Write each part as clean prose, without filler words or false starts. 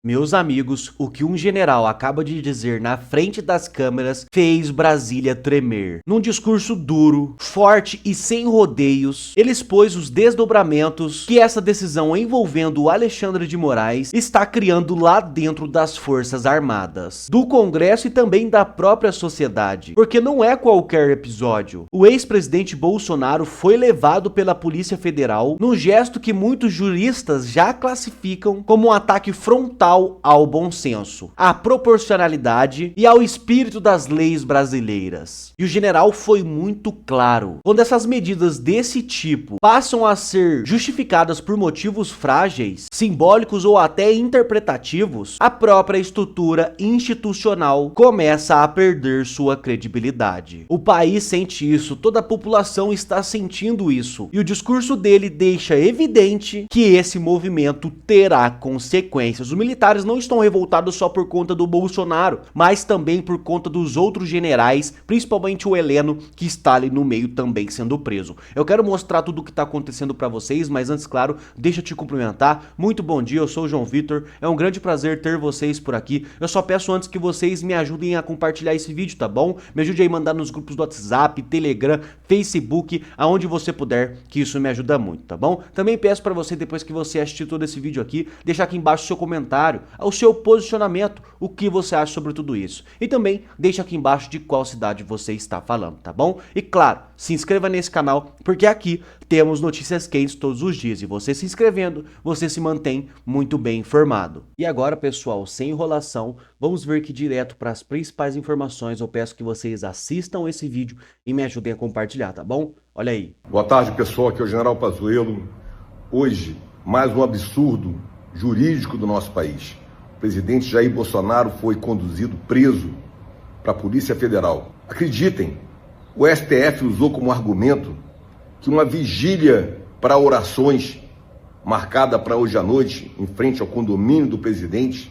Meus amigos, o que um general acaba de dizer na frente das câmeras fez Brasília tremer. Num discurso duro, forte e sem rodeios, ele expôs os desdobramentos que essa decisão envolvendo o Alexandre de Moraes está criando lá dentro das Forças Armadas, do Congresso e também da própria sociedade. Porque não é qualquer episódio. O ex-presidente Bolsonaro foi levado pela Polícia Federal num gesto que muitos juristas já classificam como um ataque frontal ao bom senso, à proporcionalidade e ao espírito das leis brasileiras. E o general foi muito claro. Quando essas medidas desse tipo passam a ser justificadas por motivos frágeis, simbólicos ou até interpretativos, a própria estrutura institucional começa a perder sua credibilidade. O país sente isso, toda a população está sentindo isso, e o discurso dele deixa evidente que esse movimento terá consequências. Os militares não estão revoltados só por conta do Bolsonaro, mas também por conta dos outros generais, principalmente o Heleno, que está ali no meio também sendo preso. Eu quero mostrar tudo o que está acontecendo para vocês, mas antes, claro, deixa eu te cumprimentar. Muito bom dia, eu sou o João Vitor, é um grande prazer ter vocês por aqui. Eu só peço antes que vocês me ajudem a compartilhar esse vídeo, tá bom? Me ajude aí a mandar nos grupos do WhatsApp, Telegram, Facebook, aonde você puder, que isso me ajuda muito, tá bom? Também peço para você, depois que você assistir todo esse vídeo aqui, deixar aqui embaixo o seu comentário, o seu posicionamento, o que você acha sobre tudo isso. E também deixa aqui embaixo de qual cidade você está falando, tá bom? E claro, se inscreva nesse canal, porque aqui temos notícias quentes todos os dias, e você se inscrevendo, você se mantém muito bem informado. E agora, pessoal, sem enrolação, vamos ver que direto para as principais informações. Eu peço que vocês assistam esse vídeo e me ajudem a compartilhar, tá bom? Olha aí. Boa tarde, pessoal, aqui é o General Pazuello. Hoje, mais um absurdo jurídico do nosso país. O presidente Jair Bolsonaro foi conduzido preso para a Polícia Federal. Acreditem, o STF usou como argumento que uma vigília para orações marcada para hoje à noite, em frente ao condomínio do presidente,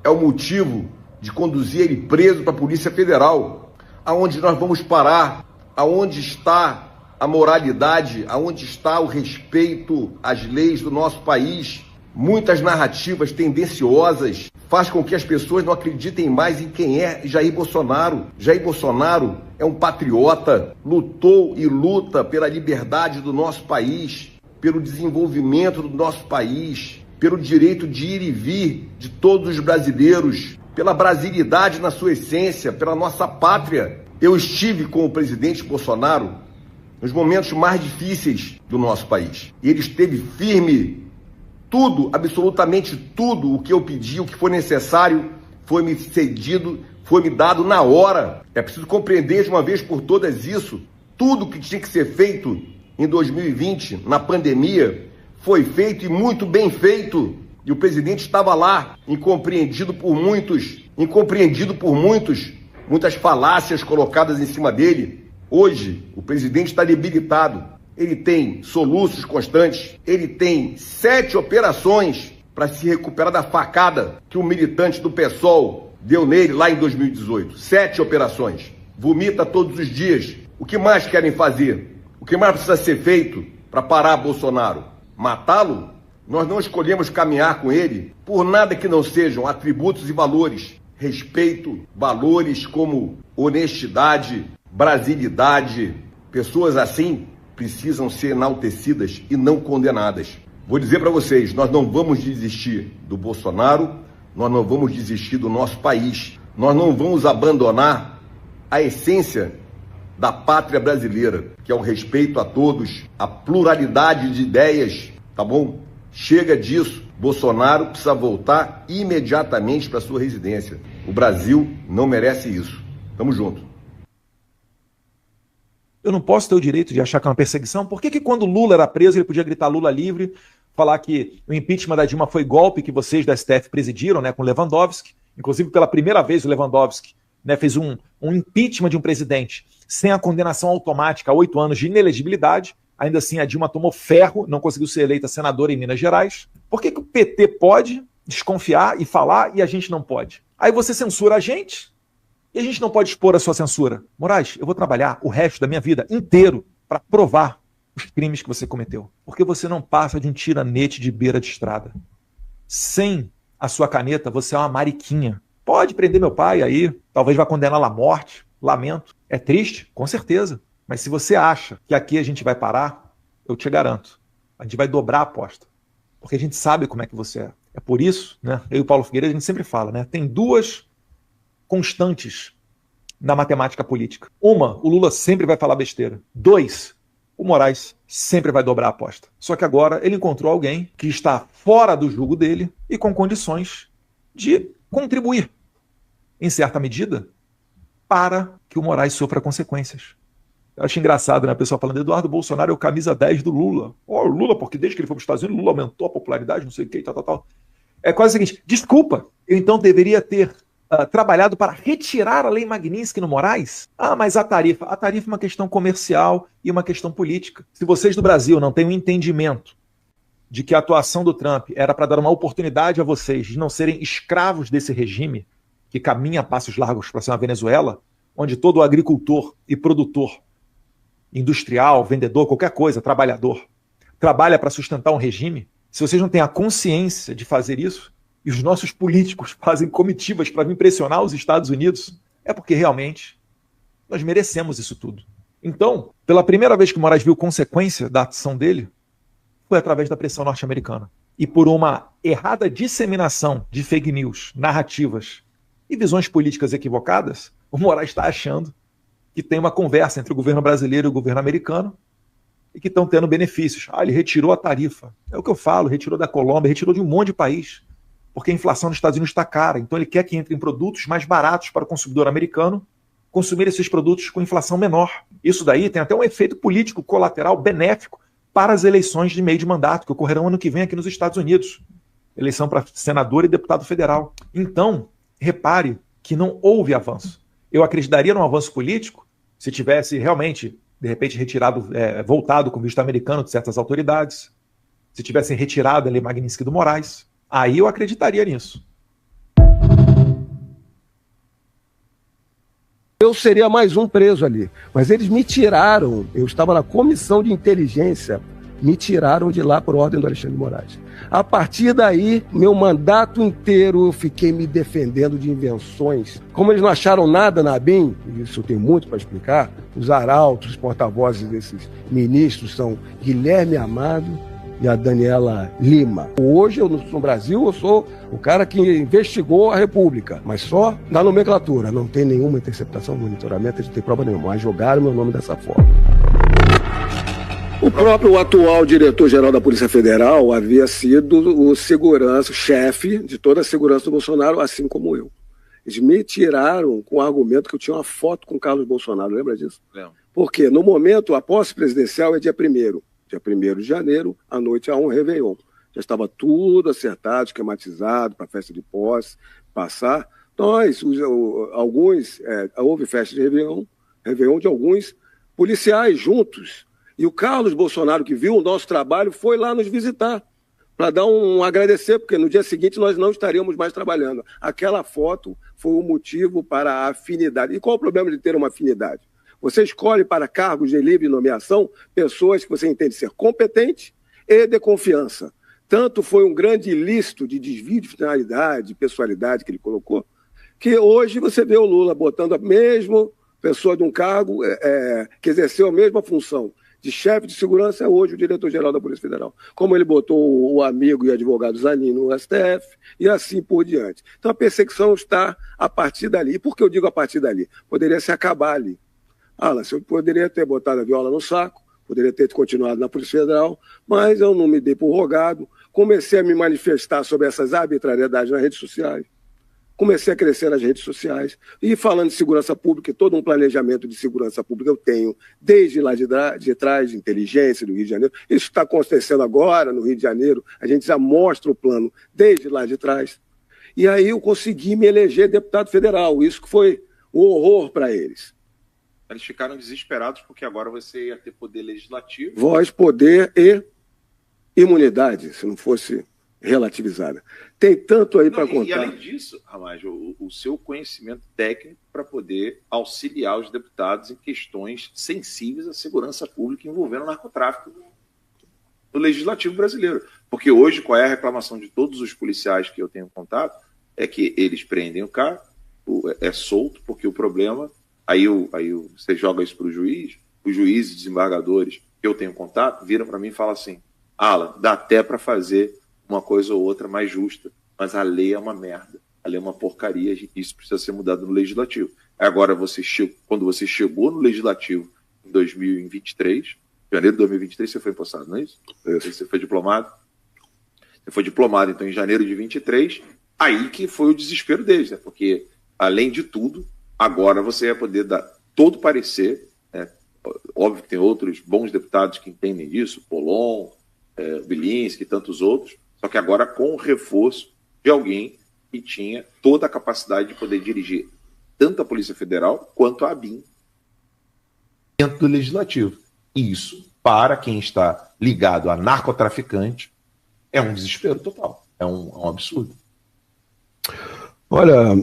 é o motivo de conduzir ele preso para a Polícia Federal. Aonde nós vamos parar? Aonde está a moralidade? Aonde está o respeito às leis do nosso país? Muitas narrativas tendenciosas faz com que as pessoas não acreditem mais em quem é Jair Bolsonaro. Jair Bolsonaro é um patriota, lutou e luta pela liberdade do nosso país, pelo desenvolvimento do nosso país, pelo direito de ir e vir de todos os brasileiros, pela brasilidade na sua essência, pela nossa pátria. Eu estive com o presidente Bolsonaro nos momentos mais difíceis do nosso país. E ele esteve firme. Tudo, absolutamente tudo o que eu pedi, o que for necessário, foi me cedido, foi me dado na hora. É preciso compreender de uma vez por todas isso. Tudo que tinha que ser feito em 2020, na pandemia, foi feito e muito bem feito. E o presidente estava lá, incompreendido por muitos, muitas falácias colocadas em cima dele. Hoje, o presidente está debilitado. Ele tem soluços constantes, ele tem 7 operações para se recuperar da facada que um militante do PSOL deu nele lá em 2018. 7 operações. Vomita todos os dias. O que mais querem fazer? O que mais precisa ser feito para parar Bolsonaro? Matá-lo? Nós não escolhemos caminhar com ele por nada que não sejam atributos e valores. Respeito, valores como honestidade, brasilidade. Pessoas assim precisam ser enaltecidas e não condenadas. Vou dizer para vocês, nós não vamos desistir do Bolsonaro, nós não vamos desistir do nosso país, nós não vamos abandonar a essência da pátria brasileira, que é o respeito a todos, a pluralidade de ideias, tá bom? Chega disso, Bolsonaro precisa voltar imediatamente para sua residência. O Brasil não merece isso. Tamo junto. Eu não posso ter o direito de achar que é uma perseguição? Por que quando Lula era preso, ele podia gritar Lula livre, falar que o impeachment da Dilma foi golpe que vocês da STF presidiram, né, com Lewandowski? Inclusive, pela primeira vez, o Lewandowski, né, fez um impeachment de um presidente sem a condenação automática a 8 anos de inelegibilidade. Ainda assim, a Dilma tomou ferro, não conseguiu ser eleita senadora em Minas Gerais. Por que o PT pode desconfiar e falar e a gente não pode? Aí você censura a gente, e a gente não pode expor a sua censura. Moraes, eu vou trabalhar o resto da minha vida inteiro para provar os crimes que você cometeu. Porque você não passa de um tiranete de beira de estrada. Sem a sua caneta, você é uma mariquinha. Pode prender meu pai aí, talvez vá condená-lo à morte, lamento. É triste? Com certeza. Mas se você acha que aqui a gente vai parar, eu te garanto, a gente vai dobrar a aposta. Porque a gente sabe como é que você é. É por isso, né? Eu e o Paulo Figueiredo, a gente sempre fala, né? Tem duas constantes na matemática política. Uma, o Lula sempre vai falar besteira. Dois, o Moraes sempre vai dobrar a aposta. Só que agora ele encontrou alguém que está fora do jugo dele e com condições de contribuir, em certa medida, para que o Moraes sofra consequências. Eu acho engraçado, né? A pessoa falando, Eduardo Bolsonaro é o camisa 10 do Lula. O Lula, porque desde que ele foi para os Estados Unidos, o Lula aumentou a popularidade, não sei o que, tal. É quase o seguinte, desculpa, eu então deveria ter trabalhado para retirar a lei Magnitsky no Moraes? Mas a tarifa é uma questão comercial e uma questão política. Se vocês do Brasil não têm um entendimento de que a atuação do Trump era para dar uma oportunidade a vocês de não serem escravos desse regime que caminha a passos largos para ser uma Venezuela, onde todo agricultor e produtor industrial, vendedor, qualquer coisa, trabalhador, trabalha para sustentar um regime, se vocês não têm a consciência de fazer isso, e os nossos políticos fazem comitivas para impressionar os Estados Unidos, é porque realmente nós merecemos isso tudo. Então, pela primeira vez que o Moraes viu consequência da ação dele, foi através da pressão norte-americana. E por uma errada disseminação de fake news, narrativas e visões políticas equivocadas, o Moraes está achando que tem uma conversa entre o governo brasileiro e o governo americano e que estão tendo benefícios. Ele retirou a tarifa. É o que eu falo, retirou da Colômbia, retirou de um monte de país, porque a inflação nos Estados Unidos está cara. Então ele quer que entrem produtos mais baratos para o consumidor americano consumir esses produtos com inflação menor. Isso daí tem até um efeito político colateral benéfico para as eleições de meio de mandato, que ocorrerão ano que vem aqui nos Estados Unidos. Eleição para senador e deputado federal. Então, repare que não houve avanço. Eu acreditaria num avanço político se tivesse realmente, de repente, voltado com o visto americano de certas autoridades, se tivessem retirado a lei Magnitsky do Moraes. Aí eu acreditaria nisso. Eu seria mais um preso ali. Mas eles me tiraram, eu estava na comissão de inteligência, me tiraram de lá por ordem do Alexandre de Moraes. A partir daí, meu mandato inteiro eu fiquei me defendendo de invenções. Como eles não acharam nada na ABIN, isso tem muito para explicar, os arautos, os porta-vozes desses ministros são Guilherme Amado e a Daniela Lima. Hoje, no Brasil, eu sou o cara que investigou a República, mas só na nomenclatura. Não tem nenhuma interceptação, monitoramento, não tem prova nenhuma. Mas jogaram meu nome dessa forma. O próprio atual diretor-geral da Polícia Federal havia sido o chefe de toda a segurança do Bolsonaro, assim como eu. Eles me tiraram com o argumento que eu tinha uma foto com o Carlos Bolsonaro, lembra disso? Não. Porque no momento, a posse presidencial é dia 1º. Dia 1º de janeiro, à noite há um Réveillon. Já estava tudo acertado, esquematizado para a festa de posse, passar. Houve festa de Réveillon de alguns policiais juntos. E o Carlos Bolsonaro, que viu o nosso trabalho, foi lá nos visitar para dar um agradecer, porque no dia seguinte nós não estaríamos mais trabalhando. Aquela foto foi o motivo para a afinidade. E qual o problema de ter uma afinidade? Você escolhe para cargos de livre nomeação pessoas que você entende ser competente e de confiança. Tanto foi um grande ilícito de desvio de finalidade, de pessoalidade que ele colocou, que hoje você vê o Lula botando a mesma pessoa de um cargo que exerceu a mesma função de chefe de segurança, é hoje o diretor-geral da Polícia Federal. Como ele botou o amigo e advogado Zanin no STF, e assim por diante. Então a perseguição está a partir dali. E por que eu digo a partir dali? Poderia se acabar ali. Eu poderia ter botado a viola no saco, poderia ter continuado na Polícia Federal, mas eu não me dei por rogado, comecei a me manifestar sobre essas arbitrariedades nas redes sociais, comecei a crescer nas redes sociais, e falando de segurança pública, todo um planejamento de segurança pública eu tenho, desde lá de trás, de inteligência do Rio de Janeiro, isso está acontecendo agora no Rio de Janeiro, a gente já mostra o plano desde lá de trás, e aí eu consegui me eleger deputado federal, isso que foi um horror para eles. Eles ficaram desesperados porque agora você ia ter poder legislativo. Voz, poder e imunidade, se não fosse relativizada. Tem tanto aí para contar. E além disso, Ramagem, o seu conhecimento técnico para poder auxiliar os deputados em questões sensíveis à segurança pública envolvendo o narcotráfico. no legislativo brasileiro. Porque hoje, qual é a reclamação de todos os policiais que eu tenho contato? É que eles prendem o cara, é solto, porque o problema... Aí você joga isso para o juiz, os juízes e desembargadores que eu tenho contato viram para mim e falam assim: Alan, dá até para fazer uma coisa ou outra mais justa, mas a lei é uma merda, a lei é uma porcaria, isso precisa ser mudado no legislativo. Agora, quando você chegou no legislativo em 2023, janeiro de 2023, você foi empossado, não é isso? Você foi diplomado? Você foi diplomado, então, em janeiro de 23, aí que foi o desespero deles, né? Porque, além de tudo, agora você vai poder dar todo parecer, né? Óbvio que tem outros bons deputados que entendem disso, Polon, Bilinski e tantos outros, só que agora com o reforço de alguém que tinha toda a capacidade de poder dirigir tanto a Polícia Federal quanto a ABIN dentro do Legislativo. E isso, para quem está ligado a narcotraficante, é um desespero total, é um absurdo. Olha,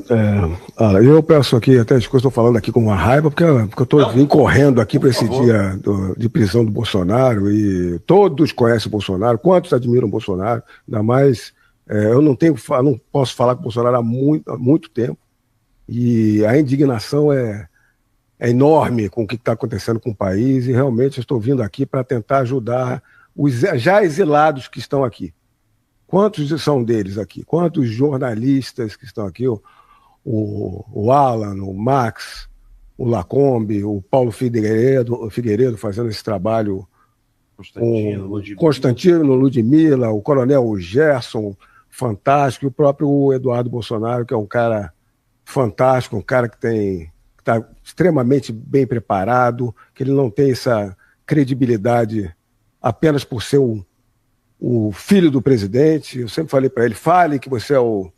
eu peço aqui, até as coisas estou falando aqui com uma raiva, porque eu estou correndo aqui para esse dia de prisão do Bolsonaro, e todos conhecem o Bolsonaro, quantos admiram o Bolsonaro, ainda mais, eu não posso falar com o Bolsonaro há muito tempo, e a indignação é enorme com o que está acontecendo com o país, e realmente eu estou vindo aqui para tentar ajudar os já exilados que estão aqui. Quantos são deles aqui? Quantos jornalistas que estão aqui? O Alan, o Max, o Lacombe, o Paulo Figueiredo fazendo esse trabalho, Constantino, Ludmilla, o Coronel Gerson, fantástico, e o próprio Eduardo Bolsonaro, que é um cara fantástico, um cara que está extremamente bem preparado, que ele não tem essa credibilidade apenas por ser o filho do presidente. Eu sempre falei para ele: fale que você é o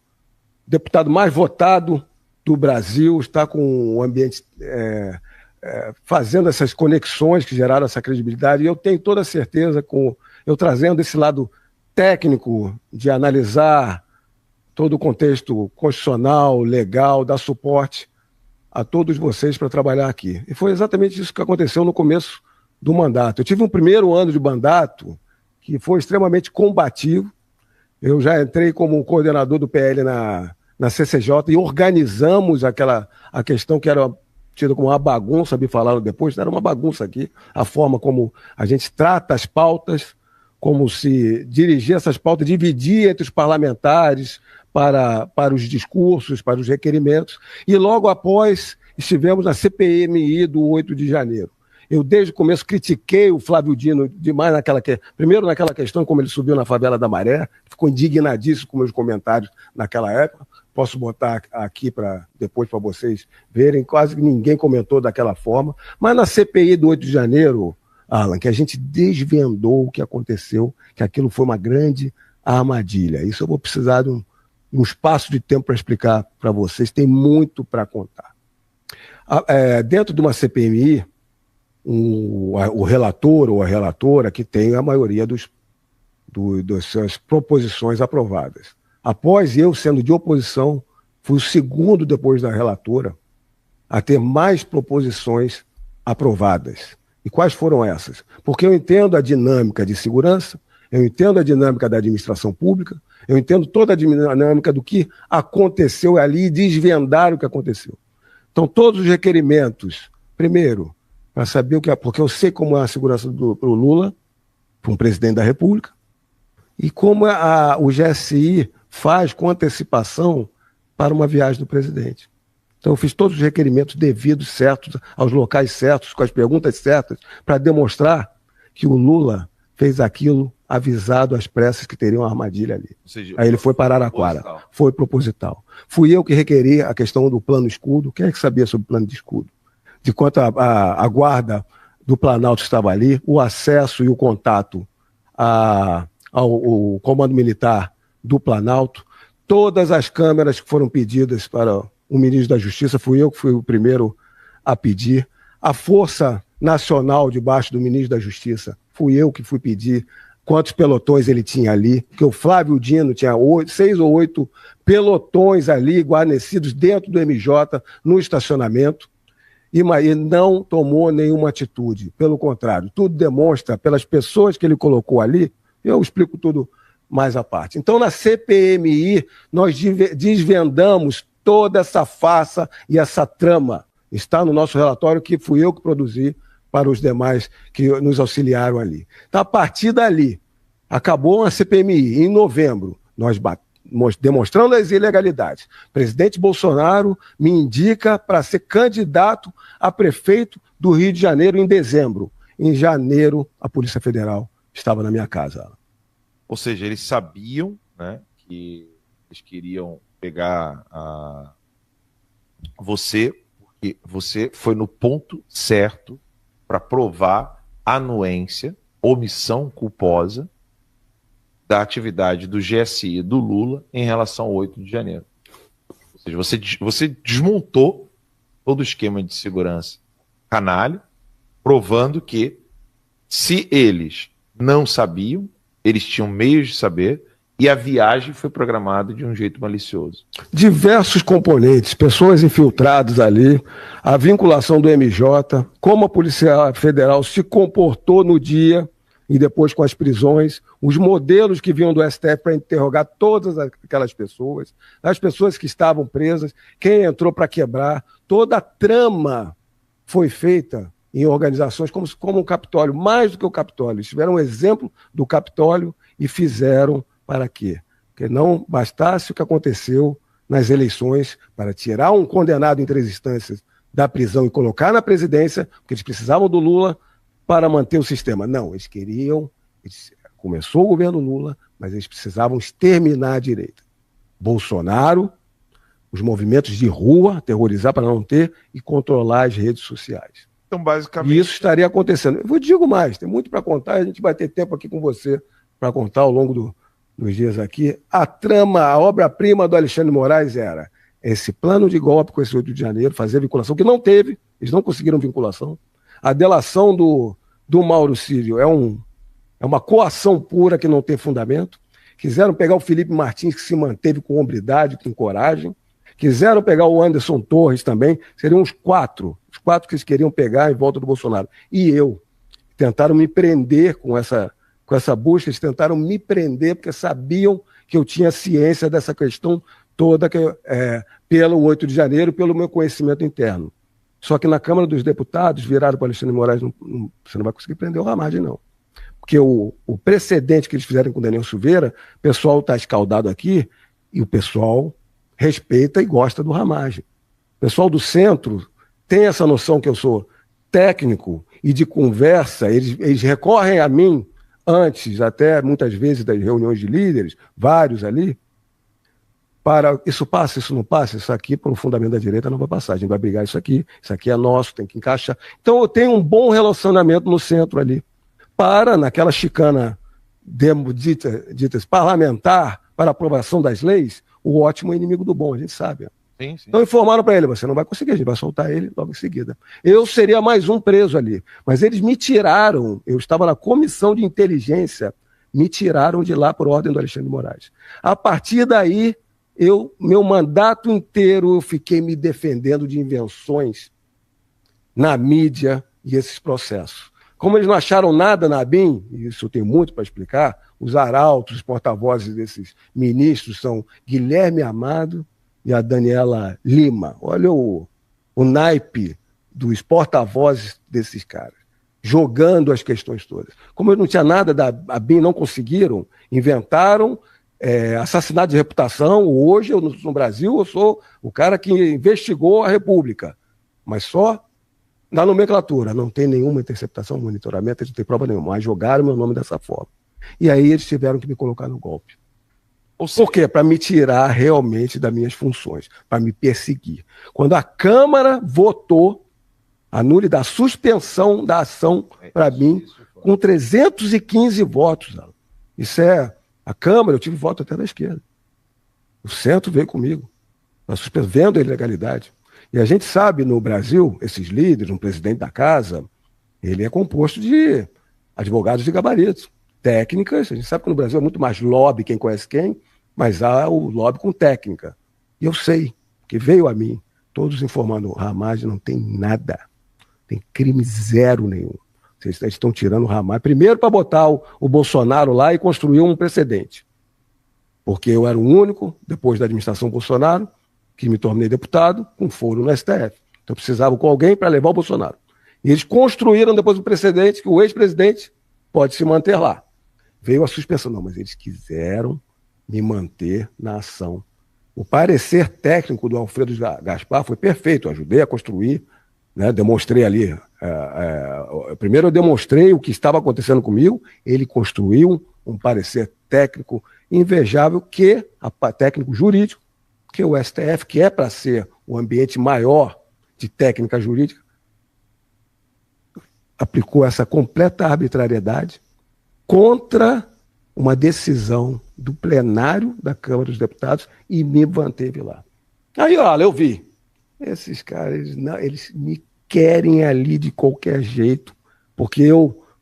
deputado mais votado do Brasil, está com o ambiente fazendo essas conexões que geraram essa credibilidade, e eu tenho toda a certeza, eu trazendo esse lado técnico de analisar todo o contexto constitucional, legal, dar suporte a todos vocês para trabalhar aqui. E foi exatamente isso que aconteceu no começo do mandato. Eu tive um primeiro ano de mandato que foi extremamente combativo. Eu já entrei como coordenador do PL na CCJ e organizamos a questão que era tida como uma bagunça, me falaram depois, era uma bagunça aqui, a forma como a gente trata as pautas, como se dirigir essas pautas, dividir entre os parlamentares para os discursos, para os requerimentos, e logo após estivemos na CPMI do 8 de janeiro. Eu, desde o começo, critiquei o Flávio Dino demais primeiro naquela questão, como ele subiu na favela da Maré, ficou indignadíssimo com meus comentários naquela época. Posso botar aqui depois para vocês verem, quase ninguém comentou daquela forma. Mas na CPI do 8 de janeiro, Alan, que a gente desvendou o que aconteceu, que aquilo foi uma grande armadilha. Isso eu vou precisar de um espaço de tempo para explicar para vocês, tem muito para contar. Dentro de uma CPMI, o relator ou a relatora que tem a maioria das suas proposições aprovadas. Após eu, sendo de oposição, fui o segundo depois da relatora a ter mais proposições aprovadas. E quais foram essas? Porque eu entendo a dinâmica de segurança, eu entendo a dinâmica da administração pública, eu entendo toda a dinâmica do que aconteceu ali e desvendar o que aconteceu. Então, todos os requerimentos, primeiro, para saber o que é, porque eu sei como é a segurança para o Lula, para um presidente da República, e como o GSI faz com antecipação para uma viagem do presidente. Então eu fiz todos os requerimentos devidos, certos, aos locais certos, com as perguntas certas, para demonstrar que o Lula fez aquilo avisado às pressas que teriam uma armadilha ali. Seja, aí ele foi para Araraquara. Foi proposital. Fui eu que requeri a questão do plano escudo. Quem é que sabia sobre o plano de escudo? De quanto a guarda do Planalto estava ali, o acesso e o contato ao comando militar do Planalto, todas as câmeras que foram pedidas para o ministro da Justiça, fui eu que fui o primeiro a pedir, a Força Nacional debaixo do ministro da Justiça, fui eu que fui pedir quantos pelotões ele tinha ali, porque o Flávio Dino tinha 6 ou 8 pelotões ali guarnecidos dentro do MJ, no estacionamento, e não tomou nenhuma atitude. Pelo contrário, tudo demonstra, pelas pessoas que ele colocou ali, Eu explico tudo mais à parte. Então, na CPMI, nós desvendamos toda essa farsa e essa trama. Está no nosso relatório, que fui eu que produzi para os demais que nos auxiliaram ali. Então, a partir dali, acabou a CPMI. Em novembro, nós demonstrando as ilegalidades. O presidente Bolsonaro me indica para ser candidato a prefeito do Rio de Janeiro em dezembro. Em janeiro, a Polícia Federal estava na minha casa. Ou seja, eles sabiam, né, que eles queriam pegar você, porque você foi no ponto certo para provar anuência, omissão culposa da atividade do GSI do Lula em relação ao 8 de janeiro. Ou seja, você desmontou todo o esquema de segurança canalha, provando que, se eles não sabiam, eles tinham meios de saber, e a viagem foi programada de um jeito malicioso. Diversos componentes, pessoas infiltradas ali, a vinculação do MJ, como a Polícia Federal se comportou no dia e depois com as prisões, os modelos que vinham do STF para interrogar todas aquelas pessoas, as pessoas que estavam presas, quem entrou para quebrar, toda a trama foi feita em organizações como o Capitólio, mais do que o Capitólio. Eles tiveram um exemplo do Capitólio e fizeram para quê? Porque não bastasse o que aconteceu nas eleições para tirar um condenado em 3 instâncias da prisão e colocar na presidência, porque eles precisavam do Lula para manter o sistema. Não, começou o governo Lula, mas eles precisavam exterminar a direita. Bolsonaro, os movimentos de rua, terrorizar para não ter, e controlar as redes sociais. Então, basicamente... E isso estaria acontecendo. Eu digo mais, tem muito para contar, a gente vai ter tempo aqui com você para contar ao longo dos dias aqui. A trama, a obra-prima do Alexandre de Moraes era esse plano de golpe com esse 8 de janeiro, fazer vinculação, que não teve, eles não conseguiram vinculação. A delação do Mauro Círio é uma coação pura que não tem fundamento. Quiseram pegar o Felipe Martins, que se manteve com hombridade, com coragem. Quiseram pegar o Anderson Torres também. Seriam os quatro que eles queriam pegar em volta do Bolsonaro. E eu. Tentaram me prender com essa busca, eles tentaram me prender porque sabiam que eu tinha ciência dessa questão toda pelo 8 de janeiro, pelo meu conhecimento interno. Só que na Câmara dos Deputados viraram para o Alexandre de Moraes, você não vai conseguir prender o Ramagem, não. Porque o precedente que eles fizeram com o Daniel Silveira, o pessoal está escaldado aqui e o pessoal respeita e gosta do Ramagem. O pessoal do centro tem essa noção que eu sou técnico e de conversa, eles recorrem a mim antes, até muitas vezes das reuniões de líderes, vários ali, para isso passa, isso não passa, isso aqui pelo fundamento da direita não vai passar, a gente vai brigar isso aqui é nosso, tem que encaixar. Então eu tenho um bom relacionamento no centro ali, para naquela chicana dita parlamentar para aprovação das leis, o ótimo é inimigo do bom, a gente sabe. Sim, sim. Então informaram para ele, você não vai conseguir, a gente vai soltar ele logo em seguida. Eu seria mais um preso ali, mas eles me tiraram, eu estava na comissão de inteligência, me tiraram de lá por ordem do Alexandre de Moraes. A partir daí, meu mandato inteiro eu fiquei me defendendo de invenções na mídia e esses processos. Como eles não acharam nada na ABIN, e isso eu tenho muito para explicar, os arautos, os porta-vozes desses ministros são Guilherme Amado e a Daniela Lima. Olha o naipe dos porta-vozes desses caras, jogando as questões todas. Como eu não tinha nada da ABIN, não conseguiram, inventaram assassinato de reputação. Hoje, no Brasil, eu sou o cara que investigou a República, mas só na nomenclatura, não tem nenhuma interceptação, monitoramento, eles não tem prova nenhuma, mas jogaram meu nome dessa forma. E aí eles tiveram que me colocar no golpe. Por quê? Para me tirar realmente das minhas funções, para me perseguir. Quando a Câmara votou a nulidade, a suspensão da ação para mim, com 315 votos. Isso é a Câmara, eu tive voto até da esquerda. O centro veio comigo, vendo a ilegalidade. E a gente sabe, no Brasil, esses líderes, um presidente da casa, ele é composto de advogados de gabarito, técnicas. A gente sabe que no Brasil é muito mais lobby, quem conhece quem, mas há o lobby com técnica. E eu sei, que veio a mim, todos informando, o Ramagem não tem nada, tem crime zero nenhum. Vocês estão tirando o Ramalho. Primeiro para botar o Bolsonaro lá e construir um precedente. Porque eu era o único, depois da administração Bolsonaro, que me tornei deputado, com foro no STF. Então eu precisava com alguém para levar o Bolsonaro. E eles construíram depois o precedente que o ex-presidente pode se manter lá. Veio a suspensão. Não, mas eles quiseram me manter na ação. O parecer técnico do Alfredo Gaspar foi perfeito. Eu ajudei a construir, né? Demonstrei ali. Primeiro eu demonstrei o que estava acontecendo comigo. Ele construiu um parecer técnico invejável, técnico jurídico, que o STF, que é para ser o ambiente maior de técnica jurídica, aplicou essa completa arbitrariedade contra uma decisão do plenário da Câmara dos Deputados e me manteve lá. Aí, olha, eu vi. Esses caras, eles me querem ali de qualquer jeito, porque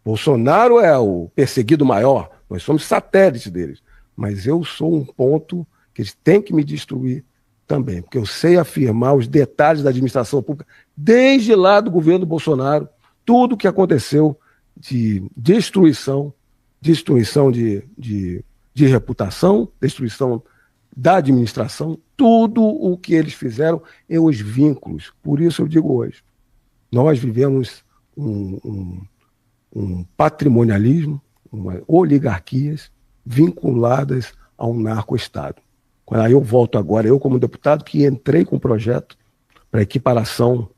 Bolsonaro é o perseguido maior, nós somos satélites deles, mas eu sou um ponto que eles têm que me destruir também, porque eu sei afirmar os detalhes da administração pública, desde lá do governo Bolsonaro, tudo o que aconteceu de destruição de reputação, destruição da administração, tudo o que eles fizeram e os vínculos. Por isso eu digo hoje, nós vivemos um patrimonialismo, oligarquias vinculadas a um narco-estado. Aí eu volto agora, eu como deputado que entrei com um projeto para equiparação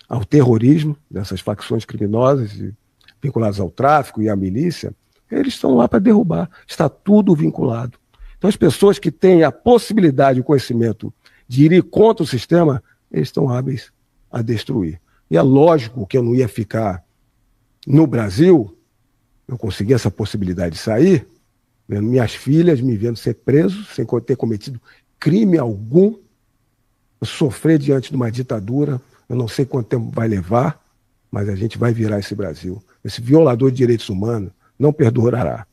ao terrorismo dessas facções criminosas vinculadas ao tráfico e à milícia, eles estão lá para derrubar, está tudo vinculado. Então as pessoas que têm a possibilidade e o conhecimento de ir contra o sistema, eles estão hábeis a destruir. E é lógico que eu não ia ficar no Brasil, eu consegui essa possibilidade de sair, vendo minhas filhas me vendo ser preso, sem ter cometido crime algum, sofrer diante de uma ditadura, eu não sei quanto tempo vai levar, mas a gente vai virar esse Brasil. Esse violador de direitos humanos não perdurará.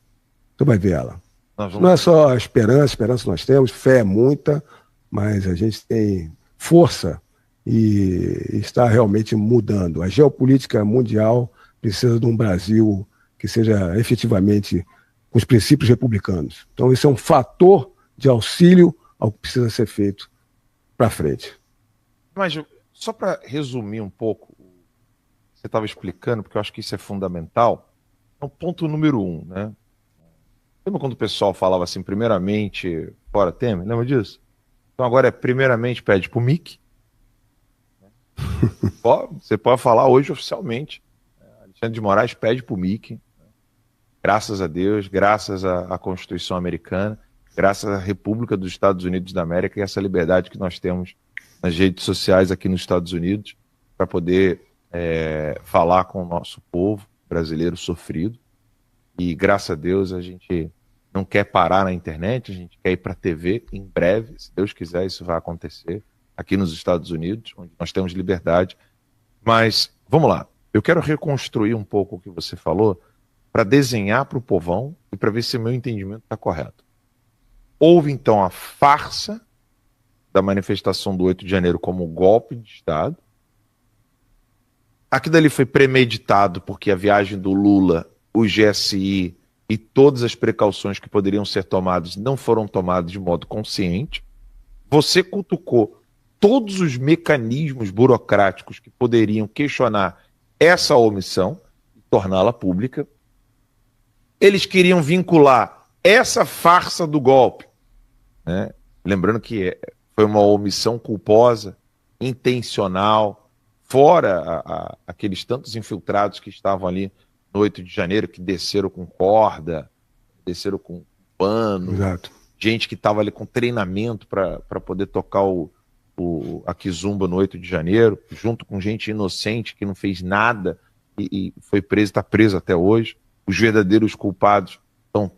Você vai ver ela. Não é só a esperança nós temos, fé é muita, mas a gente tem força e está realmente mudando. A geopolítica mundial precisa de um Brasil que seja efetivamente com os princípios republicanos. Então esse é um fator de auxílio ao que precisa ser feito para frente. Mas só para resumir um pouco o que você estava explicando, porque eu acho que isso é fundamental, é o ponto número 1, né? Lembra quando o pessoal falava assim, primeiramente, fora Temer? Lembra disso? Então agora é primeiramente pede pro Mickey. Você pode falar hoje oficialmente. Alexandre de Moraes pede pro Mickey. Graças a Deus, graças à Constituição Americana, graças à República dos Estados Unidos da América e essa liberdade que nós temos nas redes sociais aqui nos Estados Unidos para poder falar com o nosso povo brasileiro sofrido. E graças a Deus a gente não quer parar na internet, a gente quer ir para a TV em breve, se Deus quiser isso vai acontecer aqui nos Estados Unidos, onde nós temos liberdade. Mas vamos lá, eu quero reconstruir um pouco o que você falou para desenhar para o povão e para ver se o meu entendimento está correto. Houve então a farsa da manifestação do 8 de janeiro como golpe de Estado. Aquilo ali foi premeditado porque a viagem do Lula, o GSI e todas as precauções que poderiam ser tomadas não foram tomadas de modo consciente. Você cutucou todos os mecanismos burocráticos que poderiam questionar essa omissão e torná-la pública. Eles queriam vincular essa farsa do golpe, né? Lembrando que foi uma omissão culposa, intencional, fora aqueles tantos infiltrados que estavam ali no 8 de janeiro, que desceram com corda, desceram com pano. Exato. Gente que estava ali com treinamento para poder tocar a Kizumba no 8 de janeiro, junto com gente inocente que não fez nada e foi preso, está preso até hoje. Os verdadeiros culpados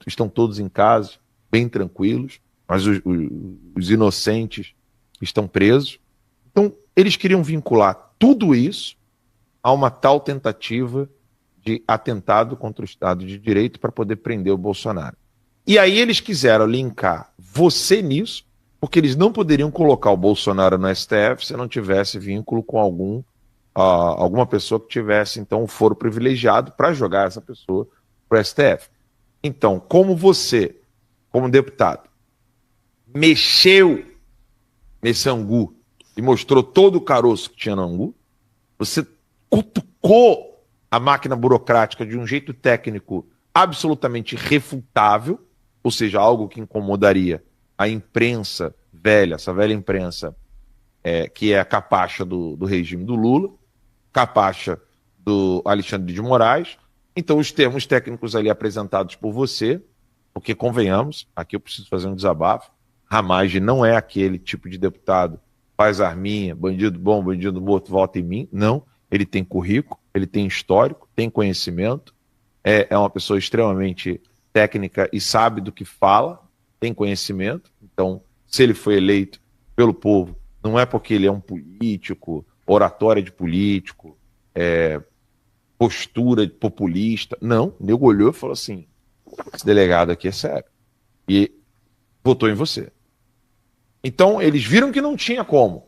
estão todos em casa, bem tranquilos, mas os inocentes estão presos. Então, eles queriam vincular tudo isso a uma tal tentativa de atentado contra o Estado de Direito para poder prender o Bolsonaro. E aí eles quiseram linkar você nisso, porque eles não poderiam colocar o Bolsonaro no STF se não tivesse vínculo com algum alguma pessoa que tivesse, então, um foro privilegiado para jogar essa pessoa para o STF. Então, como você, como deputado, mexeu nesse angu e mostrou todo o caroço que tinha no angu, você cutucou a máquina burocrática de um jeito técnico absolutamente irrefutável, ou seja, algo que incomodaria a imprensa velha, essa velha imprensa que é a capacha do regime do Lula, capacha do Alexandre de Moraes. Então, os termos técnicos ali apresentados por você, porque convenhamos, aqui eu preciso fazer um desabafo, Ramagem não é aquele tipo de deputado, faz arminha, bandido bom, bandido morto, vota em mim. Não, ele tem currículo, ele tem histórico, tem conhecimento, é uma pessoa extremamente técnica e sabe do que fala, tem conhecimento. Então, se ele foi eleito pelo povo, não é porque ele é um político, oratória de político, postura de populista. Não, o nego olhou e falou assim, esse delegado aqui é sério. E votou em você. Então, eles viram que não tinha como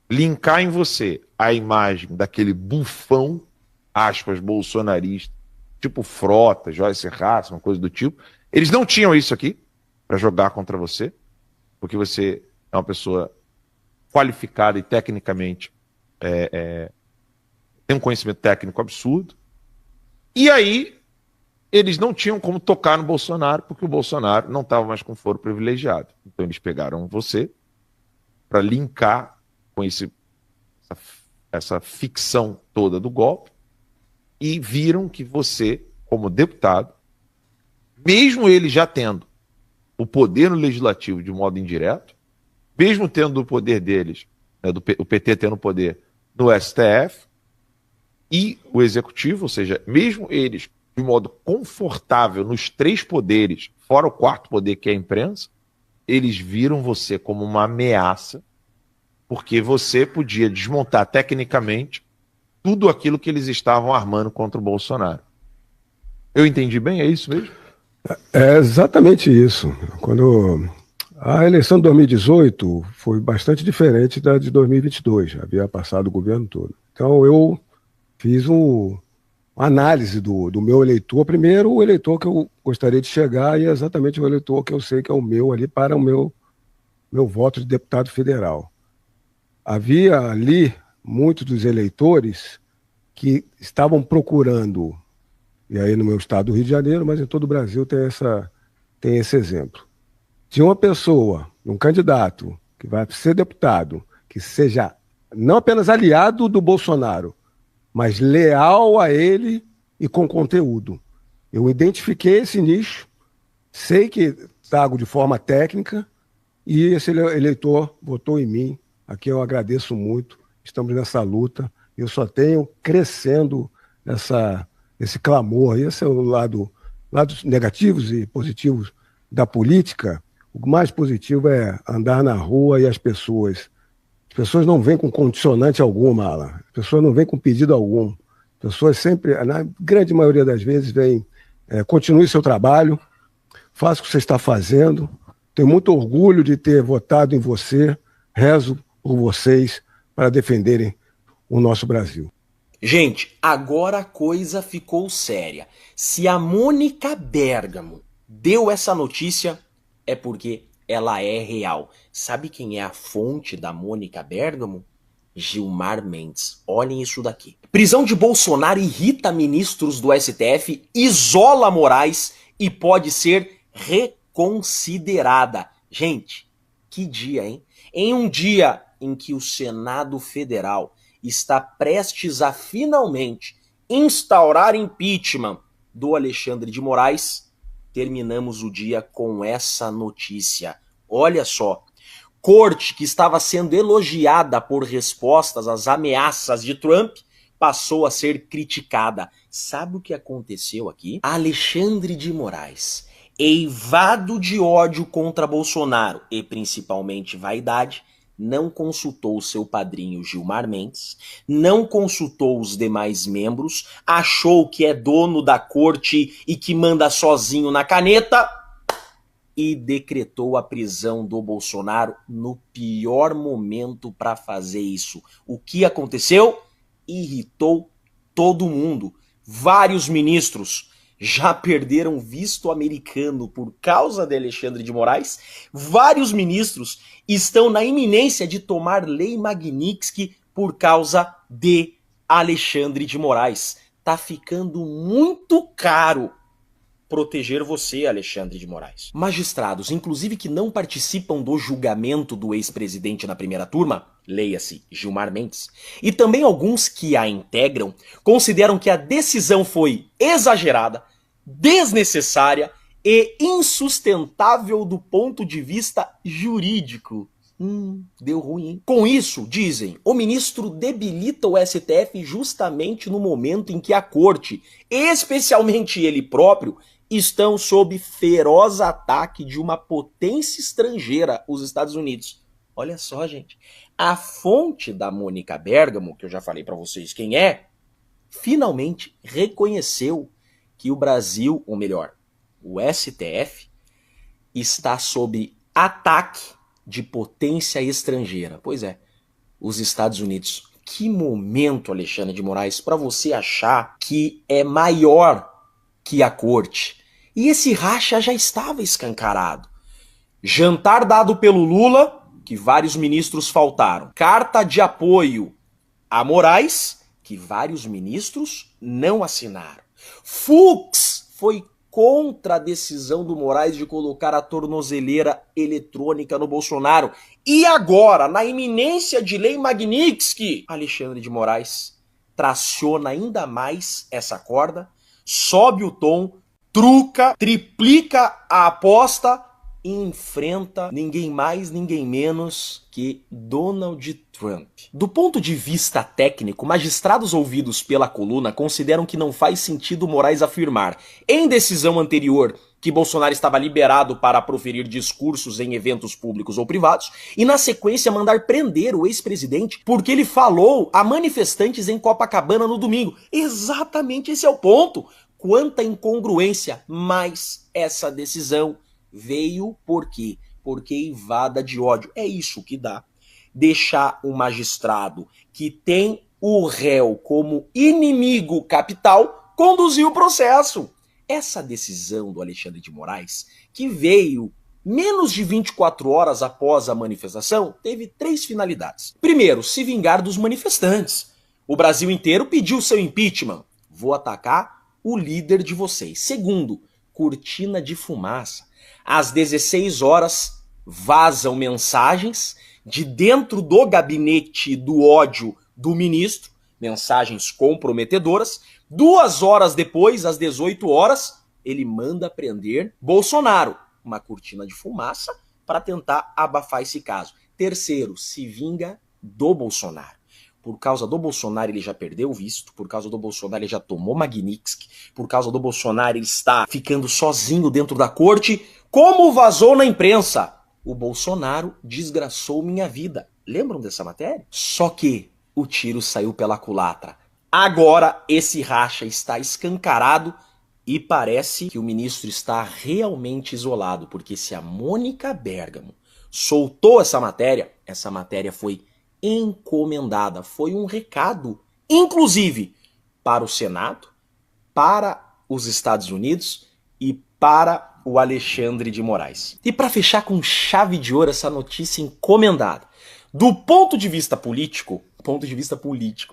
linkar em você a imagem daquele bufão, aspas, bolsonarista, tipo Frota, Joyce Hasselman, uma coisa do tipo. Eles não tinham isso aqui para jogar contra você, porque você é uma pessoa qualificada e tecnicamente tem um conhecimento técnico absurdo. E aí, eles não tinham como tocar no Bolsonaro, porque o Bolsonaro não estava mais com foro privilegiado. Então, eles pegaram você para linkar com essa ficção toda do golpe e viram que você, como deputado, mesmo ele já tendo o poder no legislativo de modo indireto, mesmo tendo o poder deles, o PT tendo o poder no STF e o executivo, ou seja, mesmo eles de modo confortável nos 3 poderes, fora o 4º poder que é a imprensa, eles viram você como uma ameaça, porque você podia desmontar tecnicamente tudo aquilo que eles estavam armando contra o Bolsonaro. Eu entendi bem? É isso mesmo? É exatamente isso. Quando a eleição de 2018 foi bastante diferente da de 2022, já havia passado o governo todo. Então eu fiz uma análise do meu eleitor. Primeiro, o eleitor que eu gostaria de chegar e é exatamente o eleitor que eu sei que é o meu ali para o meu voto de deputado federal. Havia ali muitos dos eleitores que estavam procurando, e aí no meu estado do Rio de Janeiro, mas em todo o Brasil tem esse exemplo, de uma pessoa, um candidato que vai ser deputado, que seja não apenas aliado do Bolsonaro, mas leal a ele e com conteúdo. Eu identifiquei esse nicho, sei que trago de forma técnica, e esse eleitor votou em mim. Aqui eu agradeço muito, estamos nessa luta, eu só tenho crescendo esse clamor. Esse é o lados negativos e positivos da política. O mais positivo é andar na rua e as pessoas não vêm com condicionante alguma, Alan. As pessoas não vêm com pedido algum. As pessoas sempre, na grande maioria das vezes, vêm, continue seu trabalho, faça o que você está fazendo. Tenho muito orgulho de ter votado em você, rezo por vocês para defenderem o nosso Brasil. Gente, agora a coisa ficou séria. Se a Mônica Bergamo deu essa notícia, é porque ela é real. Sabe quem é a fonte da Mônica Bergamo? Gilmar Mendes. Olhem isso daqui. Prisão de Bolsonaro irrita ministros do STF, isola Moraes e pode ser reconsiderada. Gente, que dia, hein? Em um dia em que o Senado Federal está prestes a finalmente instaurar impeachment do Alexandre de Moraes, terminamos o dia com essa notícia. Olha só, corte que estava sendo elogiada por respostas às ameaças de Trump passou a ser criticada. Sabe o que aconteceu aqui? Alexandre de Moraes, eivado de ódio contra Bolsonaro e principalmente vaidade, não consultou seu padrinho Gilmar Mendes, não consultou os demais membros, achou que é dono da corte e que manda sozinho na caneta e decretou a prisão do Bolsonaro no pior momento para fazer isso. O que aconteceu? irritou todo mundo. Vários ministros já perderam visto americano por causa de Alexandre de Moraes. Vários ministros estão na iminência de tomar lei Magnitsky por causa de Alexandre de Moraes. Tá ficando muito caro proteger você, Alexandre de Moraes. Magistrados, inclusive que não participam do julgamento do ex-presidente na primeira turma, leia-se Gilmar Mendes, e também alguns que a integram, consideram que a decisão foi exagerada, desnecessária e insustentável do ponto de vista jurídico. Deu ruim, hein? Com isso, dizem, o ministro debilita o STF justamente no momento em que a corte, especialmente ele próprio, estão sob feroz ataque de uma potência estrangeira, os Estados Unidos. Olha só, gente, a fonte da Mônica Bergamo, que eu já falei para vocês quem é, finalmente reconheceu que o Brasil, ou melhor, o STF, está sob ataque de potência estrangeira. Pois é, os Estados Unidos. Que momento, Alexandre de Moraes, para você achar que é maior que a corte. E esse racha já estava escancarado. Jantar dado pelo Lula, que vários ministros faltaram. Carta de apoio a Moraes, que vários ministros não assinaram. Fux foi contra a decisão do Moraes de colocar a tornozeleira eletrônica no Bolsonaro. E agora, na iminência de lei Magnitsky, Alexandre de Moraes traciona ainda mais essa corda, sobe o tom, truca, triplica a aposta e enfrenta ninguém mais, ninguém menos que Donald Trump. Do ponto de vista técnico, magistrados ouvidos pela coluna consideram que não faz sentido Moraes afirmar, em decisão anterior, que Bolsonaro estava liberado para proferir discursos em eventos públicos ou privados, e na sequência mandar prender o ex-presidente porque ele falou a manifestantes em Copacabana no domingo. Exatamente esse é o ponto. Quanta incongruência, mas essa decisão veio por quê? Porque invada de ódio. É isso que dá. Deixar um magistrado que tem o réu como inimigo capital conduzir o processo. Essa decisão do Alexandre de Moraes, que veio menos de 24 horas após a manifestação, teve 3 finalidades. Primeiro, se vingar dos manifestantes. O Brasil inteiro pediu seu impeachment. Vou atacar o líder de vocês. Segundo, cortina de fumaça. Às 16 horas, vazam mensagens de dentro do gabinete do ódio do ministro, mensagens comprometedoras. 2 horas depois, às 18 horas, ele manda prender Bolsonaro. Uma cortina de fumaça para tentar abafar esse caso. Terceiro, se vinga do Bolsonaro. Por causa do Bolsonaro ele já perdeu o visto, por causa do Bolsonaro ele já tomou Magnitsky, por causa do Bolsonaro ele está ficando sozinho dentro da corte. Como vazou na imprensa? O Bolsonaro desgraçou minha vida. Lembram dessa matéria? Só que o tiro saiu pela culatra. Agora esse racha está escancarado e parece que o ministro está realmente isolado, porque se a Mônica Bergamo soltou essa matéria foi encomendada, foi um recado, inclusive para o Senado, para os Estados Unidos e para o Alexandre de Moraes. E para fechar com chave de ouro essa notícia encomendada, do ponto de vista político,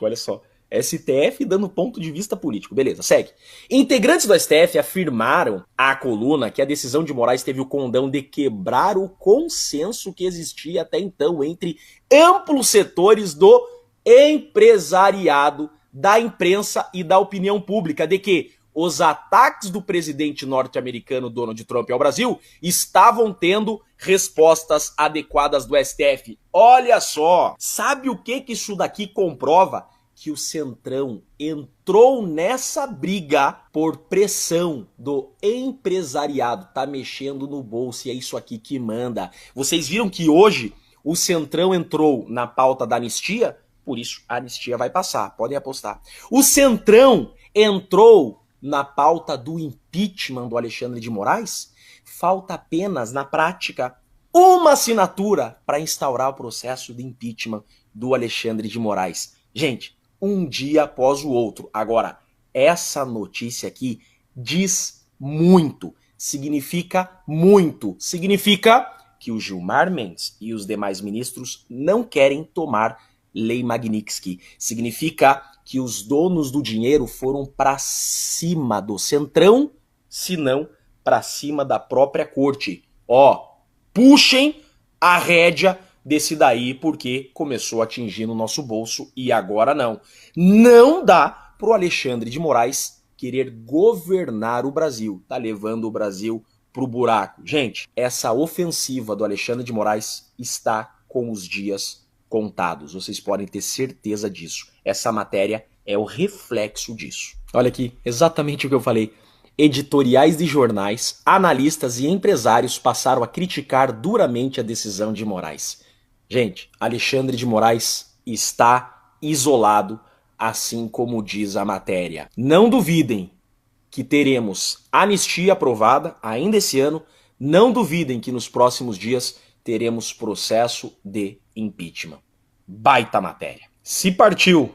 olha só, STF dando ponto de vista político. Beleza, segue. Integrantes do STF afirmaram à coluna que a decisão de Moraes teve o condão de quebrar o consenso que existia até então entre amplos setores do empresariado, da imprensa e da opinião pública, de que os ataques do presidente norte-americano Donald Trump ao Brasil estavam tendo respostas adequadas do STF. Olha só, sabe o que isso daqui comprova? Que o Centrão entrou nessa briga por pressão do empresariado. Tá mexendo no bolso e é isso aqui que manda. Vocês viram que hoje o Centrão entrou na pauta da anistia? Por isso a anistia vai passar, podem apostar. O Centrão entrou na pauta do impeachment do Alexandre de Moraes? Falta apenas, na prática, uma assinatura para instaurar o processo de impeachment do Alexandre de Moraes. Gente, um dia após o outro. Agora, essa notícia aqui diz muito, significa muito. Significa que o Gilmar Mendes e os demais ministros não querem tomar Lei Magnitsky. Significa que os donos do dinheiro foram para cima do Centrão, se não para cima da própria corte. Ó, puxem a rédea desse daí, porque começou a atingir no nosso bolso e agora não. Não dá pro Alexandre de Moraes querer governar o Brasil. Tá levando o Brasil pro buraco. Gente, essa ofensiva do Alexandre de Moraes está com os dias contados. Vocês podem ter certeza disso. Essa matéria é o reflexo disso. Olha aqui, exatamente o que eu falei. Editoriais de jornais, analistas e empresários passaram a criticar duramente a decisão de Moraes. Gente, Alexandre de Moraes está isolado, assim como diz a matéria. Não duvidem que teremos anistia aprovada ainda esse ano. Não duvidem que nos próximos dias teremos processo de impeachment. Baita matéria. Se partiu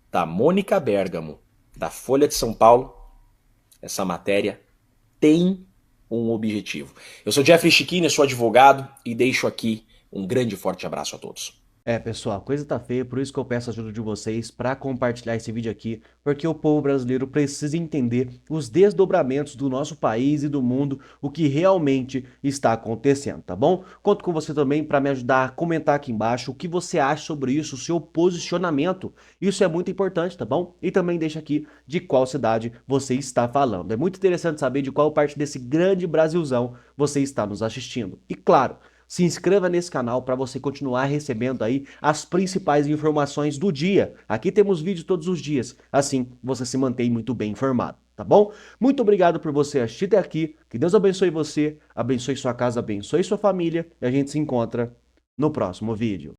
da Mônica Bergamo, da Folha de São Paulo, essa matéria tem um objetivo. Eu sou Jeffrey Chiquini, sou advogado e deixo aqui um grande e forte abraço a todos. Pessoal, a coisa tá feia, por isso que eu peço a ajuda de vocês para compartilhar esse vídeo aqui, porque o povo brasileiro precisa entender os desdobramentos do nosso país e do mundo, o que realmente está acontecendo, tá bom? Conto com você também para me ajudar a comentar aqui embaixo o que você acha sobre isso, o seu posicionamento. Isso é muito importante, tá bom? E também deixa aqui de qual cidade você está falando. É muito interessante saber de qual parte desse grande Brasilzão você está nos assistindo. E claro, se inscreva nesse canal para você continuar recebendo aí as principais informações do dia. Aqui temos vídeo todos os dias, assim você se mantém muito bem informado, tá bom? Muito obrigado por você assistir até aqui, que Deus abençoe você, abençoe sua casa, abençoe sua família e a gente se encontra no próximo vídeo.